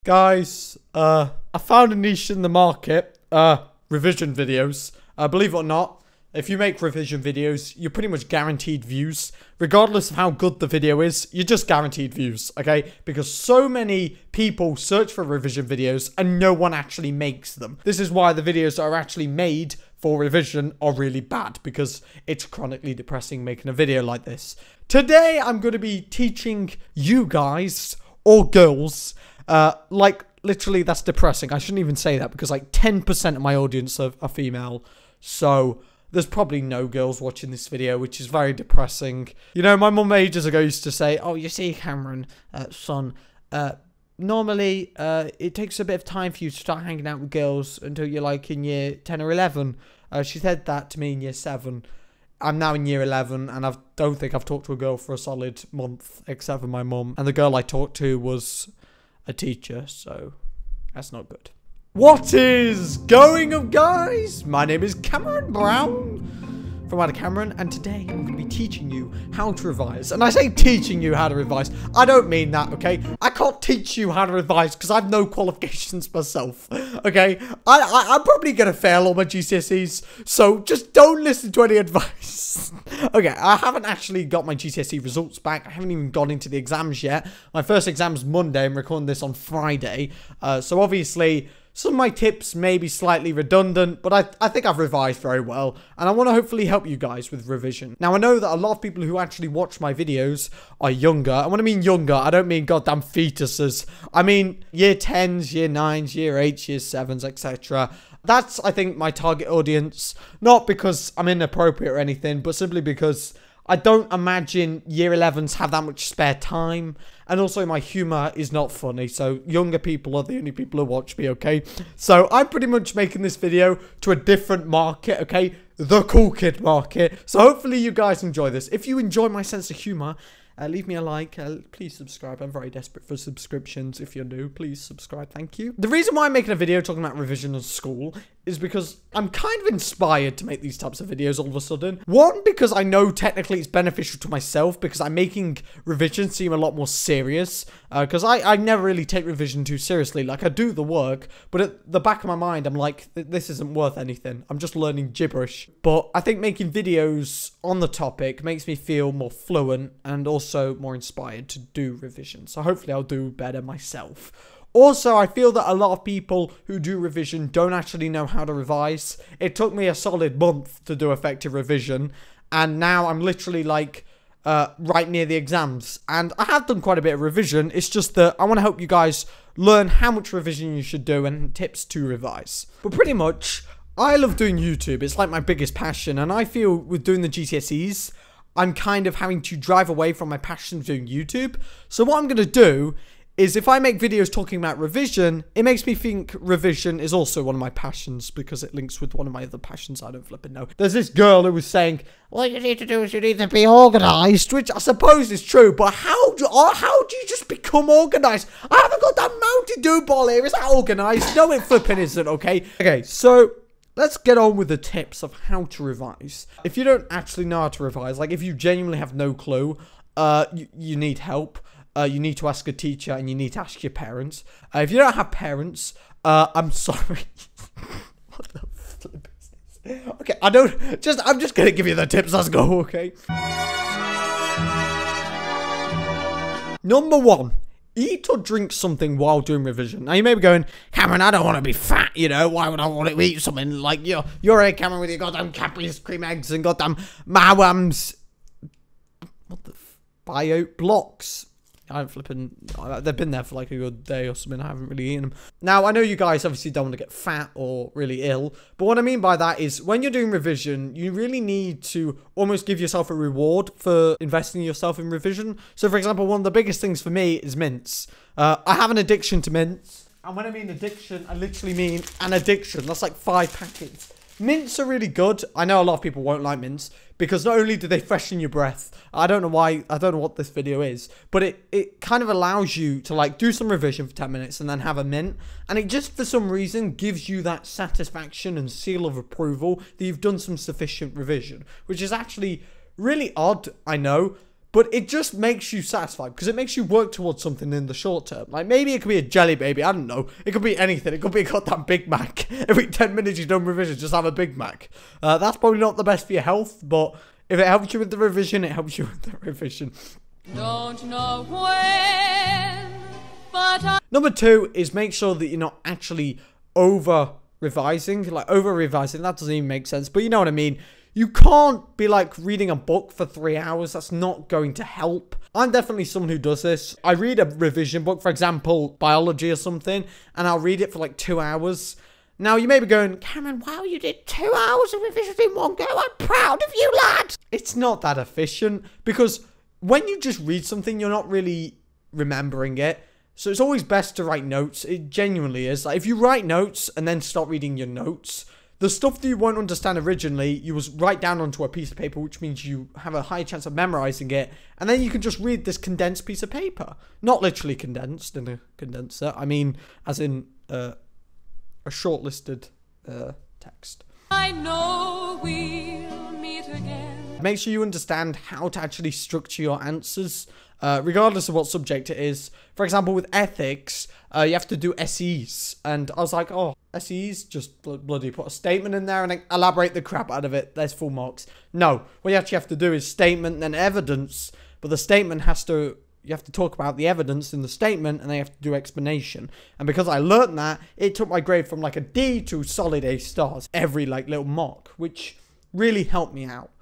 Guys, I found a niche in the market, revision videos. Believe it or not, if you make revision videos, you're pretty much guaranteed views. Regardless of how good the video is, you're just guaranteed views, okay? Because so many people search for revision videos and no one actually makes them. This is why the videos that are actually made for revision are really bad, because it's chronically depressing making a video like this. Today, I'm going to be teaching you guys, or girls, like, literally, that's depressing. I shouldn't even say that, because, like, 10% of my audience are female. So, there's probably no girls watching this video, which is very depressing. You know, my mum ages ago used to say, oh, you see, Cameron, son, normally, it takes a bit of time for you to start hanging out with girls until you're, like, in year 10 or 11. She said that to me in year 7. I'm now in year 11, and I don't think I've talked to a girl for a solid month, except for my mum. And the girl I talked to was a teacher, so that's not good. What is going on, guys? My name is Cameron Brown from HowToCameron, and today I'm going to be teaching you how to revise. And I say teaching you how to revise, I don't mean that, okay? I can't teach you how to revise because I have no qualifications myself, okay? I'm probably going to fail all my GCSEs, so just don't listen to any advice. Okay, I haven't actually got my GCSE results back. I haven't even gone into the exams yet. My first exam's Monday. I'm recording this on Friday, so obviously some of my tips may be slightly redundant, but I think I've revised very well, and I want to hopefully help you guys with revision. Now, I know that a lot of people who actually watch my videos are younger, and when I mean younger, I don't mean goddamn fetuses. I mean year 10s, year 9s, year 8s, year 7s, etc. That's, I think, my target audience, not because I'm inappropriate or anything, but simply because I don't imagine year 11s have that much spare time. And also my humour is not funny. So younger people are the only people who watch me, okay? So I'm pretty much making this video to a different market, okay? The cool kid market. So hopefully you guys enjoy this. If you enjoy my sense of humour, leave me a like. Please subscribe. I'm very desperate for subscriptions. If you're new, please subscribe. Thank you. The reason why I'm making a video talking about revision in school is because I'm kind of inspired to make these types of videos all of a sudden. One, because I know technically it's beneficial to myself because I'm making revision seem a lot more serious. Because I never really take revision too seriously. Like, I do the work, but at the back of my mind, I'm like, this isn't worth anything. I'm just learning gibberish. But I think making videos on the topic makes me feel more fluent and also more inspired to do revision. So hopefully I'll do better myself. Also, I feel that a lot of people who do revision don't actually know how to revise. It took me a solid month to do effective revision, and now I'm literally like right near the exams. And I have done quite a bit of revision. It's just that I want to help you guys learn how much revision you should do and tips to revise. But pretty much, I love doing YouTube. It's like my biggest passion, and I feel with doing the GCSEs, I'm kind of having to drive away from my passion of doing YouTube. So what I'm going to do is if I make videos talking about revision, it makes me think revision is also one of my passions because it links with one of my other passions. I don't flipping know. There's this girl who was saying, what you need to do is you need to be organised, which I suppose is true, but how do you just become organised? I haven't got that Mountain Dew ball here. Is that organised? No, it flipping isn't, okay? Okay, so let's get on with the tips of how to revise. If you don't actually know how to revise, like if you genuinely have no clue, you need help. You need to ask a teacher and you need to ask your parents. If you don't have parents, I'm sorry. What the flip is this? Okay, I'm just gonna give you the tips. Let's go, okay? Number 1. Eat or drink something while doing revision. Now, you may be going, Cameron, I don't want to be fat, you know. Why would I want to eat something like you're a Cameron with your goddamn Cadbury's cream eggs and goddamn Mahwams. What the bio blocks? I'm flipping. They've been there for like a good day or something. I haven't really eaten them. Now, I know you guys obviously don't want to get fat or really ill, but what I mean by that is when you're doing revision, you really need to almost give yourself a reward for investing yourself in revision. So, for example, one of the biggest things for me is mints. I have an addiction to mints. And when I mean addiction, I literally mean an addiction. That's like 5 packets. Mints are really good. I know a lot of people won't like mints because not only do they freshen your breath, I don't know why, I don't know what this video is, but it kind of allows you to like do some revision for 10 minutes and then have a mint, and it just for some reason gives you that satisfaction and seal of approval that you've done some sufficient revision, which is actually really odd, I know, but it just makes you satisfied because it makes you work towards something in the short term. Like, maybe it could be a jelly baby, I don't know. It could be anything. It could be a goddamn Big Mac. Every 10 minutes you've done revision, just have a Big Mac. That's probably not the best for your health, but if it helps you with the revision, it helps you with the revision. Don't know when, but Number 2 is make sure that you're not actually over-revising. Like, over-revising, that doesn't even make sense, but you know what I mean. You can't be like reading a book for 3 hours. That's not going to help. I'm definitely someone who does this. I read a revision book, for example, biology or something, and I'll read it for like 2 hours. Now, you may be going, Cameron, wow, you did 2 hours of revision in one go. I'm proud of you, lad. It's not that efficient because when you just read something, you're not really remembering it. So it's always best to write notes. It genuinely is. Like, if you write notes and then start reading your notes, the stuff that you won't understand originally, you will write down onto a piece of paper, which means you have a high chance of memorizing it. And then you can just read this condensed piece of paper. Not literally condensed in a condenser. I mean, as in a shortlisted text. I know we'll meet again. Make sure you understand how to actually structure your answers, regardless of what subject it is. For example, with ethics, you have to do SEs. And I was like, oh, SEs? Just bloody put a statement in there and then elaborate the crap out of it. There's full marks. No, what you actually have to do is statement, then evidence. But the statement has to... You have to talk about the evidence in the statement, and then you have to do explanation. And because I learned that, it took my grade from like a D to solid A stars every like little mock, which really helped me out.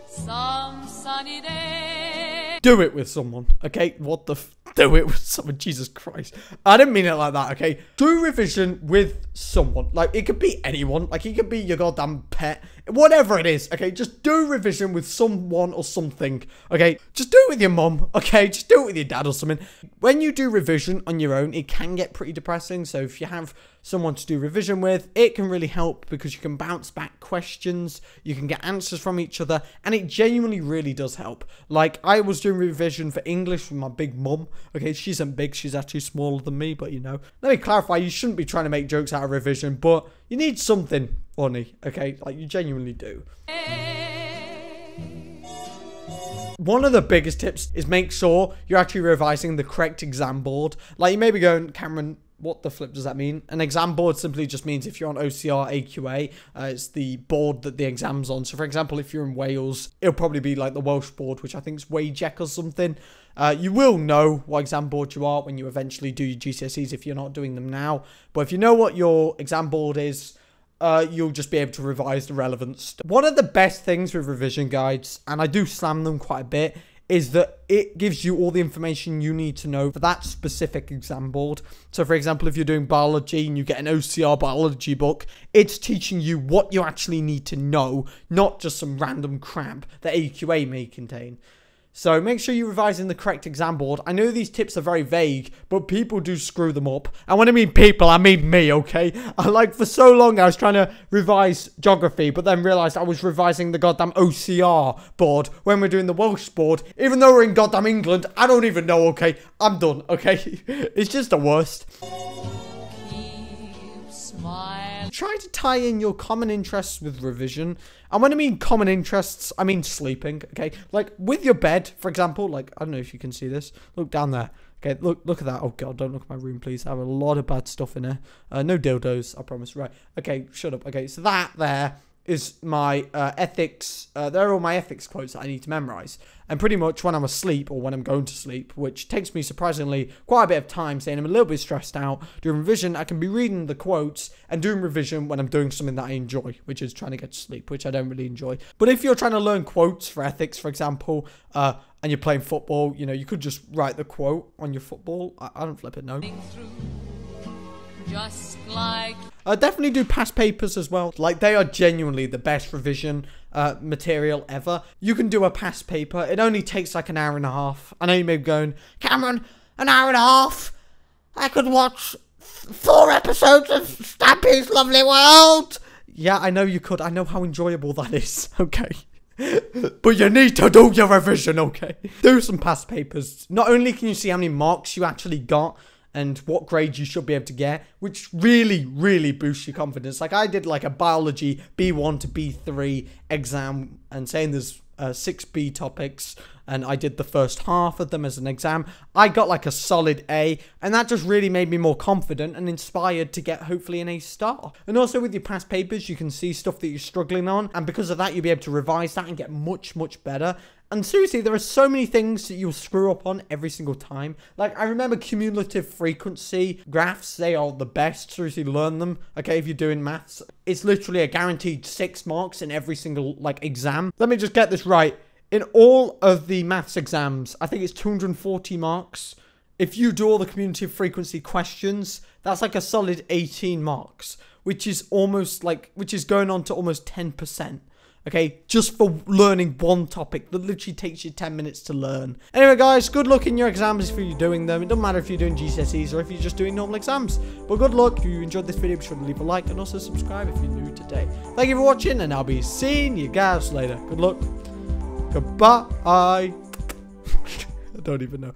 Some sunny day. Do it with someone, okay? What the do it with someone, Jesus Christ. I didn't mean it like that, okay? Do revision with someone. Like, it could be anyone. Like, it could be your goddamn pet. Whatever it is, okay? Just do revision with someone or something, okay? Just do it with your mum, okay? Just do it with your dad or something. When you do revision on your own, it can get pretty depressing. So if you have someone to do revision with, it can really help because you can bounce back questions, you can get answers from each other, and it genuinely really does help. Like, I was doing revision for English with my big mum. Okay, she isn't big, she's actually smaller than me, but you know. Let me clarify, you shouldn't be trying to make jokes out of revision, but you need something funny, okay? Like, you genuinely do. One of the biggest tips is make sure you're actually revising the correct exam board. Like, you may be going, Cameron, what the flip does that mean? An exam board simply just means if you're on OCR AQA, it's the board that the exam's on. So, for example, if you're in Wales, it'll probably be like the Welsh board, which I think is WAEJEC or something. You will know what exam board you are when you eventually do your GCSEs if you're not doing them now. But if you know what your exam board is, you'll just be able to revise the relevant stuff. One of the best things with revision guides, and I do slam them quite a bit, is that it gives you all the information you need to know for that specific exam board. So, for example, if you're doing biology and you get an OCR biology book, it's teaching you what you actually need to know, not just some random crap that AQA may contain. So make sure you're revising the correct exam board. I know these tips are very vague, but people do screw them up. And when I mean people, I mean me, okay? For so long, I was trying to revise geography, but then realised I was revising the goddamn OCR board when we're doing the Welsh board. Even though we're in goddamn England, I don't even know, okay? I'm done, okay? It's just the worst. Keep smiling. Try to tie in your common interests with revision. And when I mean common interests, I mean sleeping, okay? Like, with your bed, for example, like, I don't know if you can see this. Look down there. Okay, look at that. Oh, God, don't look at my room, please. I have a lot of bad stuff in there. No dildos, I promise. Right. Okay, shut up. Okay, so that there is my ethics. There are all my ethics quotes that I need to memorize. And pretty much when I'm asleep or when I'm going to sleep, which takes me surprisingly quite a bit of time, saying I'm a little bit stressed out, doing revision, I can be reading the quotes and doing revision when I'm doing something that I enjoy, which is trying to get to sleep, which I don't really enjoy. But if you're trying to learn quotes for ethics, for example, and you're playing football, you know, you could just write the quote on your football. I don't flip it, no. Just like Definitely do past papers as well. Like, they are genuinely the best revision material ever. You can do a past paper. It only takes like an hour and a half. I know you may be going, Cameron, an hour and a half? I could watch 4 episodes of Stampy's Lovely World. Yeah, I know you could. I know how enjoyable that is. Okay. But you need to do your revision, okay? Do some past papers. Not only can you see how many marks you actually got, and what grade you should be able to get, which really, really boosts your confidence. Like, I did like a biology B1 to B3 exam, and saying there's 6B topics, and I did the first half of them as an exam. I got like a solid A, and that just really made me more confident and inspired to get hopefully an A star. And also with your past papers, you can see stuff that you're struggling on, and because of that, you'll be able to revise that and get much, much better. And seriously, there are so many things that you'll screw up on every single time. Like, I remember cumulative frequency graphs. They are the best. Seriously, learn them, okay, if you're doing maths. It's literally a guaranteed 6 marks in every single, like, exam. Let me just get this right. In all of the maths exams, I think it's 240 marks. If you do all the cumulative frequency questions, that's like a solid 18 marks, which is almost like, which is going on to almost 10%. Okay, just for learning one topic that literally takes you 10 minutes to learn. Anyway, guys, good luck in your exams if you're doing them. It doesn't matter if you're doing GCSEs or if you're just doing normal exams. But good luck. If you enjoyed this video, be sure to leave a like and also subscribe if you're new today. Thank you for watching, and I'll be seeing you guys later. Good luck. Goodbye. I don't even know.